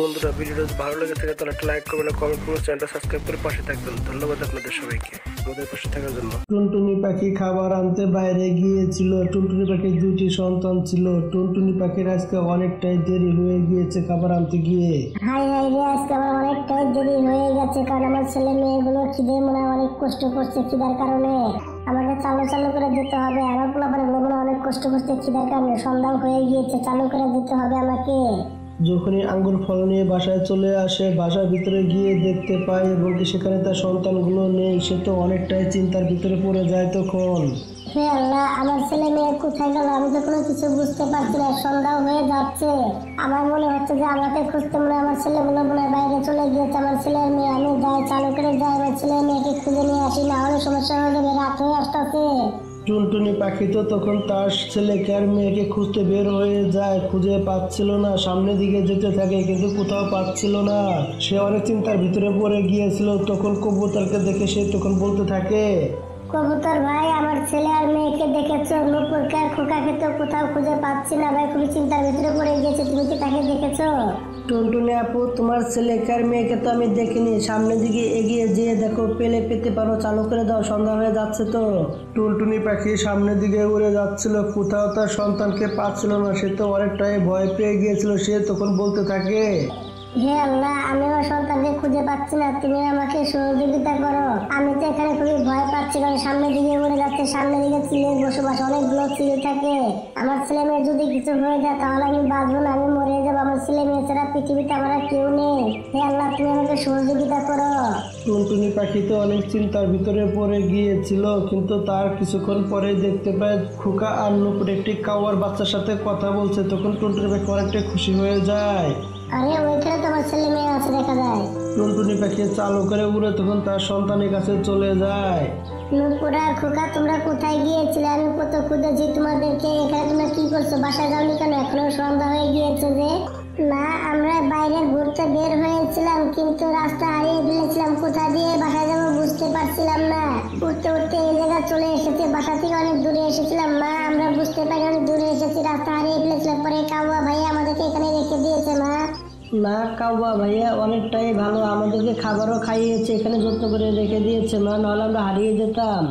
বন্ধুরা, ভিডিওটা যদি ভালো লেগে থাকে তাহলে একটা লাইক করবেন, কমেন্ট করবেন, চ্যানেলটা সাবস্ক্রাইব করে পাশে থাকবেন। ধন্যবাদ আপনাদের সবাইকে আমাদের পাশে থাকার জন্য। টুনটুনি পাখি খাবার আনতে বাইরে গিয়েছিল। টুনটুনি পাখির দুইটি সন্তান ছিল। টুনটুনি পাখির আজকে অনেকটাই দেরি হয়ে গিয়েছে খাবার আনতে গিয়ে। হাই হাই রে, আজকে আমার অনেকটাই দেরি হয়ে গেছে, কারণ আমার ছেলে মেয়েগুলো খিদে মনে অনেক কষ্ট করছে। খিদার কারণে আমাকে চালু করে দিতে হবে। আমার পোলাপানগুলো অনেক কষ্ট করছে খিদার কারণে। সন্ধ্যা হয়ে গিয়েছে, চালু করে দিতে হবে আমাকে। যখনই আঙ্গুর ফল নিয়ে বাসায় চলে আসে, বাসার ভিতরে গিয়ে দেখতে পায় এবং সেখানে তার সন্তানগুলো নেই। সে তো অনেকটাই চিন্তার ভিতরে পড়ে যায় তখন। হে আল্লাহ, আমার ছেলে মেয়ে কোথায় গেল? আমি তো কোনো কিছু বুঝতে পারছি না। সন্ধ্যা হয়ে যাচ্ছে, আমার মনে হচ্ছে যে আমাকে খুঁজতে মনে আমার ছেলেগুলো মনে বাইরে চলে গিয়েছে। আমার ছেলে মেয়ে, আমি যাই চালু করে যাই, আমার ছেলে মেয়েকে খুঁজে নিয়ে আসি, না হলে সমস্যা হয়ে যাবে। রাত হয়ে আসতেছে। টুনটুনি পাখি তো তখন তার ছেলেকে আর মেয়েকে খুঁজতে বের হয়ে যায়। খুঁজে পাচ্ছিল না, সামনের দিকে যেতে থাকে কিন্তু কোথাও পাচ্ছিল না। সে অনেক চিন্তার ভিতরে পড়ে গিয়েছিল। তখন কবুতরকে দেখে সে তখন বলতে থাকে, কবুতর ভাই, আমার ছেলে আর মেয়েকে দেখেছো? নুপুরকে আর খোকাকে তো কোথাও খুঁজে পাচ্ছি না ভাই, খুবই চিন্তার ভিতরে পড়ে গিয়েছে। তুমি কি তাকে দেখেছো? টুনটুনি আপু, তোমার ছেলেকে আর মেয়েকে তো আমি দেখিনি। সামনের দিকে এগিয়ে যেয়ে দেখো, পেতে পারো, চালু করে দাও, সন্ধ্যা হয়ে যাচ্ছে তো। টুনটুনি পাখি সামনের দিকে উড়ে যাচ্ছিল, কোথাও তার সন্তানকে পাচ্ছিল না। সে তো অনেকটাই ভয় পেয়ে গিয়েছিল। সে তখন বলতে থাকে, হে আল্লাহ, আমি আমার সন্তানকে খুঁজে পাচ্ছি না, তুমি আমাকে সহযোগিতা করো। আমি তো এখানে খুবই ভয় পাচ্ছি, কারণ সামনের দিকে উড়ে যাচ্ছে। সামনের দিকে চিলের বসবাস, অনেকগুলো চিল থাকে। আমার ছেলে মেয়ে যদি কিছু হয়ে যায় তাহলে আমি বাঁচবো না, আমি মরে যাবো। আমার ছেলে মেয়ে ছাড়া পৃথিবীতে আমার আর কেউ নেই। হে আল্লাহ, তুমি আমাকে সহযোগিতা করো। টুনটুনি পাখি তো অনেক চিন্তার ভিতরে পড়ে গিয়েছিল, কিন্তু তার কিছুক্ষণ পরে দেখতে পায় খোকা আর নুপুর একটি কাওয়ার বাচ্চার সাথে কথা বলছে। তখন টুনটুনি পাখি অনেকটাই খুশি হয়ে যায়। আরে ওইখানে তো আমার ছেলে মেয়ে আছে, দেখা যায়। টুনটুনি পাখি চালু করে উড়ে তখন তার সন্তানের কাছে চলে যায়। নুপুর আর খোকা, তোমরা কোথায় গিয়েছিলে? আমি কত খুঁজেছি তোমাদেরকে। এখানে তোমরা কি করছো? বাসায় যাওনি কেন? এখনো সন্ধ্যা হয়ে গিয়েছে যে। না, আমরা বাইরে ঘুরতে বের হয়েছিলাম, কিন্তু রাস্তা হারিয়ে ফেলেছিলাম। কোথা দিয়ে বাসায় যাবো বুঝতে পারছিলাম না। উঠতে উঠতে এই জায়গা চলে এসেছি। বাসা থেকে অনেক দূরে এসেছিলাম মা, আমরা বুঝতে পারি অনেক দূরে এসেছি। রাস্তা হারিয়ে ফেলেছিলাম, পরে কাউয়া ভাই আমাদেরকে এখানে রেখে দিয়েছে মা। না কাউয়া ভাইয়া অনেকটাই ভালো, আমাদেরকে খাবারও খাইয়েছে, এখানে যত্ন করে রেখে দিয়েছে মা, নাহলে আমরা হারিয়ে যেতাম।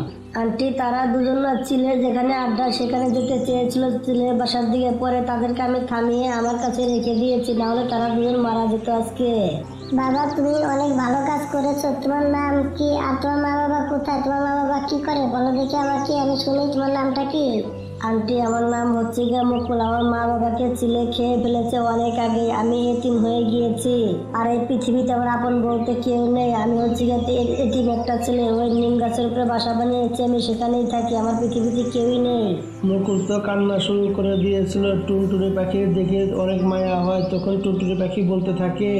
আন্টি, তারা দুজন না চিলের যেখানে আড্ডা সেখানে যেতে চেয়েছিল চিলের বাসার দিকে, পরে তাদেরকে আমি থামিয়ে আমার কাছে রেখে দিয়েছি, নাহলে তারা দুজন মারা যেত আজকে। বাবা, তুমি অনেক ভালো কাজ করেছো। তোমার নাম কি আর তোমার মা বাবা কোথায়? তোমার মা বাবা কি করে বলো দেখি আমাকে, আমি শুনি। তোমার নামটা কি? আন্টি, আমার নাম হচ্ছে গিয়ে মুকুল। আমার মা বাবাকে চিলে খেয়ে ফেলেছে অনেক আগে। আমি এতিম হয়ে গিয়েছি, আর এই পৃথিবীতে আমার আপন বলতে কেউ নেই। আমি হচ্ছে গিয়ে এতিম একটা ছেলে। ওই নিম গাছের উপরে বাসা বানিয়েছি, আমি সেখানেই থাকি। আমার পৃথিবীতে কেউই নেই। মুকুল তো কান্না শুরু করে দিয়েছিল। টুনটুনি পাখি দেখে অনেক মায়া হয়। তখন টুনটুনি পাখি বলতে থাকে,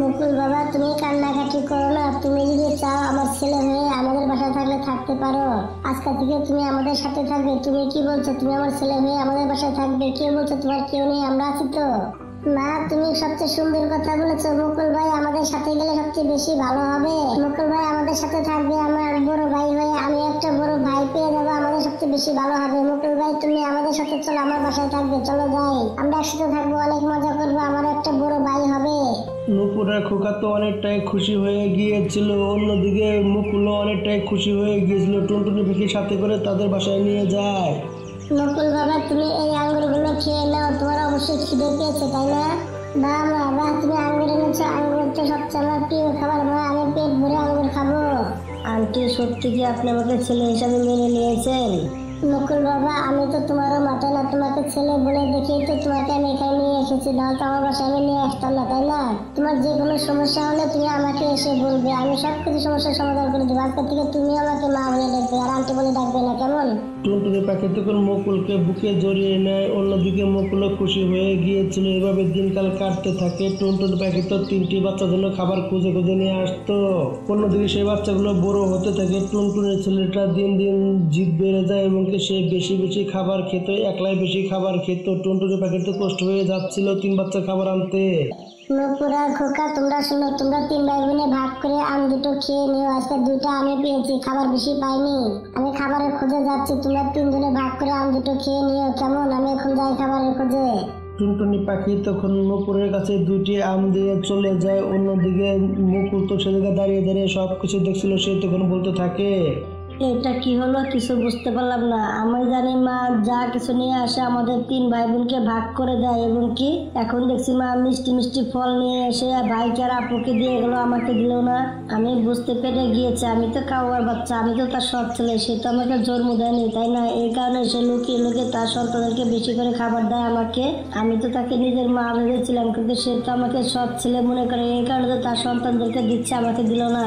মুকুল বাবা, তুমি কান্নাকাটি করো না। তুমি যদি চাও আমার ছেলে হয়ে আমাদের বাসায় থাকলে থাকতে পারো। আজকে থেকে তুমি আমাদের সাথে থাকবে। তুমি কি বলছো? তুমি আমার ছেলে হয়ে আমাদের বাসায় থাকবে? কে বলছো তোমার কেউ নেই? আমরা আছি তো। মা, তুমি সবচেয়ে সুন্দর কথা বলেছো। মুকুল ভাই আমাদের সাথে গেলে সবচেয়ে বেশি ভালো হবে। মুকুল ভাই আমাদের সাথে থাকবে, আমার বড় ভাই হয়ে আমি একটা বড় ভাই পেয়ে যাবো, আমাদের সবচেয়ে বেশি ভালো হবে। মুকুল ভাই, তুমি আমাদের সাথে চলো, আমার বাসায় থাকবে। চলো যাই, আমরা একসাথে থাকবো, অনেক মজা করবো, আমার একটা বড় ভাই হবে। নুপুরের খোকা তো অনেকটাই খুশি হয়ে গিয়েছিল। অন্যদিকে মুকুলও অনেকটাই খুশি হয়ে গিয়েছিল। টুনটুনি পাখির সাথে করে তাদের বাসায় নিয়ে যায়। মুকুল বাবা, তুমি এই আঙ্গুরগুলো খেয়ে নাও, তোমার অবশ্যই খিদে পেয়েছে তাই না? বা মা, বা তুমি আঙ্গুর এনেছো। আঙ্গুর তো সবচেয়ে আমার প্রিয় খাবার মা, আমি পেট ভরে আঙ্গুর খাবো। আন্টি, সত্যি কি আপনি আমাকে ছেলে হিসাবে মেনে নিয়েছেন? মুকুল বাবা, আমি তো তোমারও মাথায় না, তোমাকে ছেলে বলে দেখেই তো তোমাকে আমি এখানে নিয়ে এসেছি, নাহলে তো আমার বাসায় আমি নিয়ে আসতাম না তাই না? তোমার যে কোনো সমস্যা হলে তুমি আমাকে এসে বলবে, আমি সবকিছু সমস্যার সমাধান করে দেবো। আজকে থেকে তুমি আমাকে মা বলে ডাকবে, আর আন্টি বলে ডাকবে না, কেমন? টুনটুনি পাখি তখন মুকুলকে বুকে জড়িয়ে নেয়। অন্যদিকে মুকুলও খুশি হয়ে গিয়েছিল। এভাবে দিনকাল কাটতে থাকে। টুনটুনি পাখি তো 3টি বাচ্চার জন্য খাবার খুঁজে খুঁজে নিয়ে আসতো। অন্যদিকে সেই বাচ্চাগুলো বড় হতে থাকে। টুনটুনির ছেলেটা দিন দিন জিদ বেড়ে যায় এবং সে বেশি বেশি খাবার খেত, একলাই বেশি খাবার খেত। টুনটুনি পাখির তো কষ্ট হয়ে যাচ্ছিল 3 বাচ্চা খাবার আনতে। নুপুর আর খোকা, তোমরা শোনো, তোমরা 3 ভাই বোনে ভাগ করে আম দুটো খেয়ে নিও। আজকে 2টা আমি পেয়েছি, খাবার বেশি পাইনি। আমি খাবারের খোঁজে যাচ্ছি, তোমরা 3 জনে ভাগ করে আম দুটো খেয়ে নিও, কেমন? আমি এখন যাই খাবারের খোঁজে। টুনটুনি পাখি তখন নুপুরের কাছে 2টি আম দিয়ে চলে যায়। অন্যদিকে মুকুল তো সে জায়গায় দাঁড়িয়ে দাঁড়িয়ে সবকিছু দেখছিল। সে তখন বলতে থাকে, এটা কি হলো কিছু বুঝতে পারলাম না। আমি জানি মা যা কিছু নিয়ে আসে আমাদের 3 ভাই বোনকে ভাগ করে দেয়, এবং কি এখন দেখছি মা মিষ্টি মিষ্টি ফল নিয়ে এসে ভাইকে আর আপুকে দিয়ে গেলো, আমাকে দিল না। আমি বুঝতে পেরে গিয়েছি আমি তো কাউয়ার বাচ্চা, আমি তো তার সৎ ছেলে, সে তো আমাকে জন্ম দেয়নি, তাই না? এই কারণে সে লুকিয়ে লুকিয়ে তার সন্তানদেরকে বেশি করে খাবার দেয় আমাকে। আমি তো তাকে নিজের মা ভেবেছিলাম, কিন্তু সে তো আমাকে সৎ ছেলে মনে করে, এই কারণে তো তার সন্তানদেরকে দিচ্ছে, আমাকে দিল না।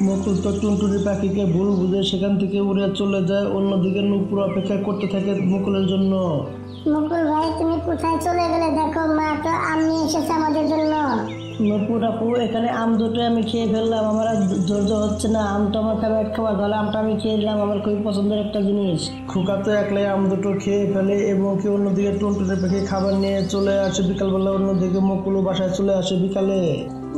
মুকুল তো টুনটুনি পাখিকে ভুল বুঝে সেখান থেকে উড়ে চলে যায়। অন্যদিকে নুপুর অপেক্ষা করতে থাকে মুকুলের জন্য। মুকুল ভাই তুমি কোথায় চলে গেলে? দেখো মা তো আম নিয়ে এসেছে আমাদের জন্য। নুপুর আপু, এখানে আম দুটো আমি খেয়ে ফেললাম, আমার আর ধৈর্য হচ্ছে না। আমটা আমার ফেভারিট খাবার, তাহলে আমটা আমি খেয়ে নিলাম, আমার খুবই পছন্দের একটা জিনিস। খোকা তো একলাই আম দুটো খেয়ে ফেলে এবং কি অন্যদিকে টুনটুনি পাখি খাবার নিয়ে চলে আসে বিকালবেলা। অন্যদিকে মুকুলও বাসায় চলে আসে বিকালে।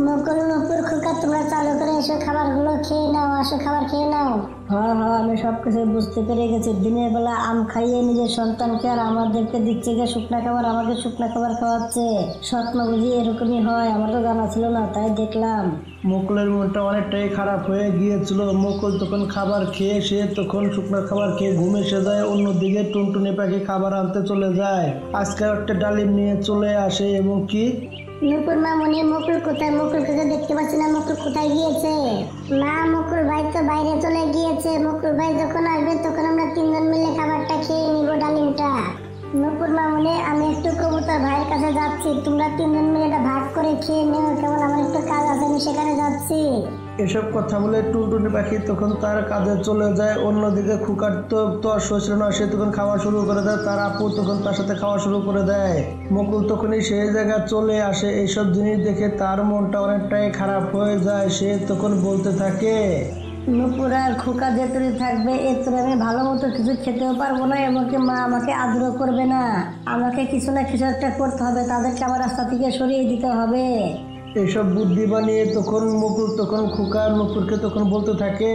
মুকুল নুপুর খোকা তোমরা চালু করে এসো, খাবারগুলো খেয়ে নাও, আসো খাবার খেয়ে নাও। হ্যাঁ, আমি সবকিছু বুঝতে পেরে গেছি। দিনের বেলা আম খাইয়ে নিজের সন্তানকে আর আমাদেরকে দিচ্ছে গিয়ে শুকনা খাবার, আমাকে শুকনা খাবার খাওয়াচ্ছে। স্বপ্ন বুঝি এরকমই হয়, আমার তো জানা ছিল না, তাই দেখলাম। মুকুলের মনটা অনেকটাই খারাপ হয়ে গিয়েছিল। মুকুল তখন খাবার খেয়ে সে তখন শুকনো খাবার খেয়ে ঘুমে এসে যায়। অন্যদিকে টুনটুনি পাখি খাবার আনতে চলে যায়। আজকে একটা ডালিম নিয়ে চলে আসে এবং কি নুপুর মা মনে মুকুল কোথায়? মুকুলকে তো দেখতে পাচ্ছি না, মুকুল কোথায় গিয়েছে? মা মুকুল ভাই তো বাইরে চলে গিয়েছে, মুকুল ভাই যখন আসবে তখন আমরা 3 জন মিলে খাবারটা খেয়ে নিব, ডালিমটা। নুপুর মা মনে আমি একটু কবুতর ভাইয়ের কাছে যাচ্ছি, তোমরা 3 জন মিলে এটা ভাগ করে খেয়ে নিও, কেমন? আমার একটু কাজ আছে, আমি সেখানে যাচ্ছি। এসব কথা বলে টুনটুনি পাখি তখন তার কাজে চলে যায়। অন্যদিকে খুকার তো তর ছিল না, সে তখন খাওয়া শুরু করে দেয়। তার আপু তখন তার সাথে খাওয়া শুরু করে দেয়। মুকুল তখনই সেই জায়গায় চলে আসে। এইসব জিনিস দেখে তার মনটা অনেকটাই খারাপ হয়ে যায়। সে তখন বলতে থাকে, নুপুর আর খোকা যে তোরে থাকবে, এর তোরে আমি ভালো মতো কিছু খেতেও পারবো না, এমনকি মা আমাকে আদরও করবে না। আমাকে কিছু না কিছু একটা করতে হবে, তাদেরকে আমার রাস্তা থেকে সরিয়ে দিতে হবে। এইসব বুদ্ধি বানিয়ে তখন মুকুল তখন খোকা নুপুরকে তখন বলতে থাকে,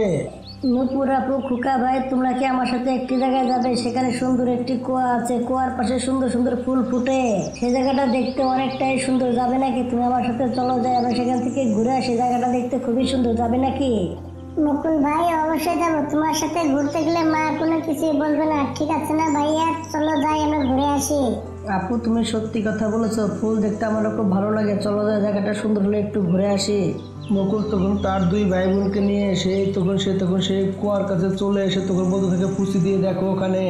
নুপুর আপু, খোকা ভাই, তোমরা কি আমার সাথে একটি জায়গায় যাবে? সেখানে সুন্দর একটি কুয়া আছে, কুয়ার পাশে সুন্দর সুন্দর ফুল ফুটে, সেই জায়গাটা দেখতে অনেকটাই সুন্দর। যাবে নাকি? তুমি আমার সাথে চলো, যাই আমরা সেখান থেকে ঘুরে আসি, জায়গাটা দেখতে খুবই সুন্দর। যাবে নাকি? মুকুল ভাই অবশ্যই যাবো, তোমার সাথে ঘুরতে গেলে মা কোনো কিছুই বলবে না, ঠিক আছে না ভাইয়া? চলো যাই আমরা ঘুরে আসি। আপু, তুমি সত্যি কথা বলেছো, ফুল দেখতে আমার খুব ভালো লাগে, চলো যাই, জায়গাটা সুন্দর হলে একটু ঘুরে আসি। মুকুল তখন তার 2 ভাই বোনকে নিয়ে এসে তখন সে কুয়ার কাছে চলে এসে তখন বলতে থাকে, ফুসি দিয়ে দেখো ওখানে।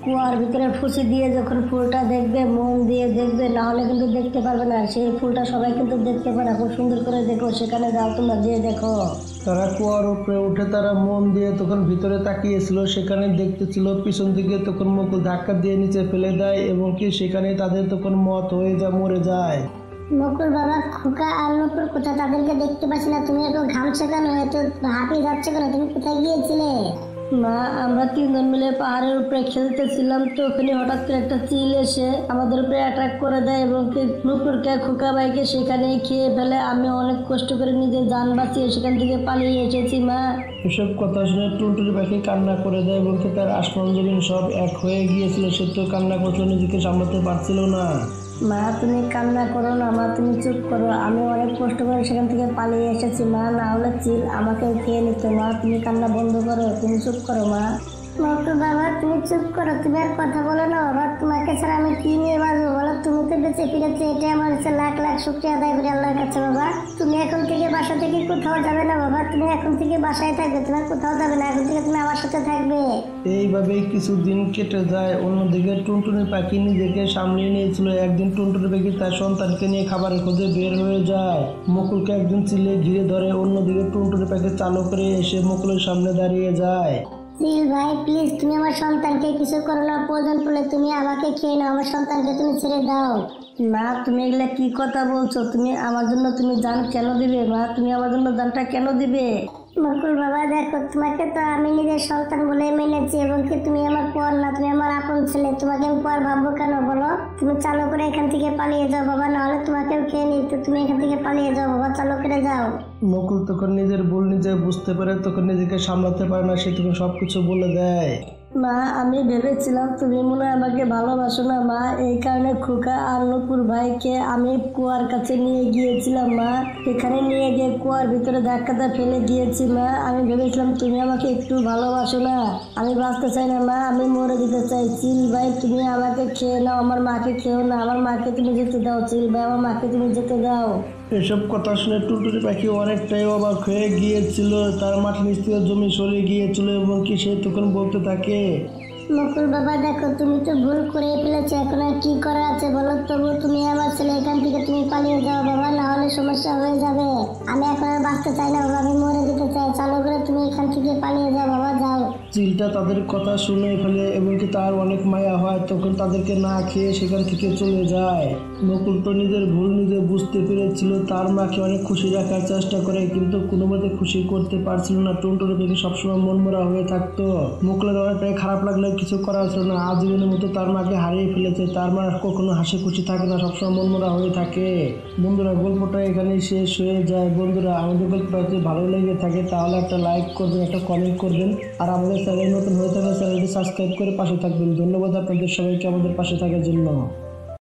কুয়ার ভিতরে ফুসি দিয়ে যখন ফুলটা দেখবে, মন দিয়ে দেখবে, না হলে কিন্তু দেখতে পারবে না। সেই ফুলটা সবাই কিন্তু দেখতে পারে, খুব সুন্দর করে দেখো, সেখানে যাও তোমরা, দিয়ে দেখো। তারা কুয়ার উপরে উঠে তারা মন দিয়ে তখন ভিতরে তাকিয়েছিল। সেখানে দেখতেছিল পিছন দিকে তখন মুকুল ধাক্কা দিয়ে নিচে ফেলে দেয় এবং কি সেখানে তাদের তখন মত হয়ে যায়, মরে যায়। মুকুল বাবা, খোকা আর নুপুর কোথায়? তাদেরকে দেখতে পাচ্ছি না, তুমি একটু ঘামছো কেন? হয়তো হাঁপিয়ে যাচ্ছে কেন? তুমি কোথায় গিয়েছিলে? মা, আমরা 3 জন মিলে পাহাড়ের উপরে খেলতেছিলাম, তো ওখানে হঠাৎ করে একটা চিল এসে আমাদের উপরে অ্যাটাক করে দেয় এবং নুপুরকে খোকা ভাইকে সেখানেই খেয়ে ফেলে। আমি অনেক কষ্ট করে নিজের জান বাঁচিয়ে সেখান থেকে পালিয়ে এসেছি মা। এসব কথা শুনে টুনটুনি পাখি কান্না করে দেয় এবং কি তার আসমান জমিন সব এক হয়ে গিয়েছিল। সে তো কান্না করছিল, নিজেকে সামলাতে পারছিল না। মা, তুমি কান্না করো না মা, তুমি চুপ করো। আমি অনেক কষ্ট করে সেখান থেকে পালিয়ে এসেছি মা, না হলে চিল আমাকেও খেয়ে নিত। মা, তুমি কান্না বন্ধ করো, তুমি চুপ করো মা। মুকুল বাবা তুমি চুপ করো, তুমি আর কথা বলো না বাবা, তোমাকে ছাড়া আমি কি নিয়ে বাঁচবো বলো? তুমি তো বেঁচে ফিরেছো, এটা আমার কাছে লাখ লাখ শুকরিয়া আদায় করি আল্লাহর কাছে বাবা। তুমি এখন থেকে বাসা থেকে কোথাও যাবে না বাবা, তুমি এখন থেকে বাসায় থাকবে, তোমার কোথাও যাবে না, এখন থেকে তুমি আমার সাথে থাকবে। এইভাবেই কিছুদিন কেটে যায়। অন্যদিকে টুনটুনি পাখি নিজেকে সামলিয়ে নিয়েছিল। একদিন টুনটুনি পাখি তার সন্তানকে নিয়ে খাবারের খোঁজে বের হয়ে যায়। মুকুলকে একদিন চিলে ঘিরে ধরে। অন্যদিকে টুনটুনি পাখি চালু করে এসে মুকুলের সামনে দাঁড়িয়ে যায়। চিল ভাই প্লিজ, তুমি আমার সন্তানকে কিছু করো না, প্রয়োজন পড়লে তুমি আমাকে খেয়ে নাও, আমার সন্তানকে তুমি ছেড়ে দাও। মা, তুমি এগুলা কি কথা বলছো? তুমি আমার জন্য তুমি জান কেন দিবে মা? তুমি আমার জন্য জানটা কেন দিবে? মুকুল বাবা দেখো, তোমাকে তো আমি নিজের সন্তান বলে মেনেছি এবং কি তুমি আমার পর না, তুমি আমার আপন ছেলে, তোমাকে আমি পর ভাববো কেন বলো? তুমি চালু করে এখান থেকে পালিয়ে যাও বাবা, নাহলে তোমাকেও খেয়ে নিত। তুমি এখান থেকে পালিয়ে যাও বাবা, চালু করে যাও। মুকুল তখন নিজের ভুল নিজে বুঝতে পারে, তখন নিজেকে সামলাতে পারে না, সে তখন সবকিছু বলে দেয়। মা আমি ভেবেছিলাম তুমি মনে হয় আমাকে ভালোবাসো না মা, এই কারণে খোকা আর নুপুর ভাইকে আমি কুয়ার কাছে নিয়ে গিয়েছিলাম মা। এখানে নিয়ে গিয়ে কুয়ার ভিতরে ধাক্কাটা ফেলে দিয়েছি মা। আমি ভেবেছিলাম তুমি আমাকে একটু ভালোবাসো না। আমি বাঁচতে চাই না মা, আমি মরে যেতে চাই। চিল ভাই তুমি আমাকে খেয়ে নাও, আমার মাকে খেও না, আমার মাকে তুমি যেতে দাও। চিল ভাই আমার মাকে তুমি যেতে দাও। এসব কথা শুনে টুনটুনি পাখি অনেকটাই অবাক হয়ে গিয়েছিল। তার মাটির নিচ থেকে জমি সরে গিয়েছিল এবং কি সে তখন বলতে থাকে, মুকুল বাবা দেখো তুমি তো ভুল করে ফেলেছো, এখন আর কি করা আছে বলো। তবু তুমি আমার ছেলে, এখান থেকে তুমি পালিয়ে যাও বাবা, না হলে সমস্যা হয়ে যাবে। আমি এখন আর বাঁচতে চাই না বাবা, আমি মরে যেতে চাই। চালু করে তুমি এখান থেকে পালিয়ে যাও বাবা, যাও। চিলটা তাদের কথা শুনে ফেলে এবং কি তার অনেক মায়া হয়, তখন তাদেরকে না খেয়ে সেখান থেকে চলে যায়। নকুল তো নিজের ভুল নিজে বুঝতে পেরেছিল। তার মাকে অনেক খুশি রাখার চেষ্টা করে কিন্তু কোনো মতে খুশি করতে পারছিল না। টুনটুনি পাখি সবসময় মনমরা হয়ে থাকতো। মুকুলের অনেকটাই খারাপ লাগলে কিছু করার ছিল না। আজীবনের মতো তার মাকে হারিয়ে ফেলেছে। তার মা কখনো হাসি খুশি থাকে না, সবসময় মনমরা হয়ে থাকে। বন্ধুরা গল্পটা এখানেই শেষ হয়ে যায়। বন্ধুরা আমাদের গল্পটা যদি ভালো লেগে থাকে তাহলে একটা লাইক করবেন, একটা কমেন্ট করবেন, আর আমাদের চ্যানেল নতুন হয়ে থাকলে চ্যানেলটি সাবস্ক্রাইব করে পাশে থাকবেন। ধন্যবাদ আপনাদের সবাইকে আমাদের পাশে থাকার জন্য।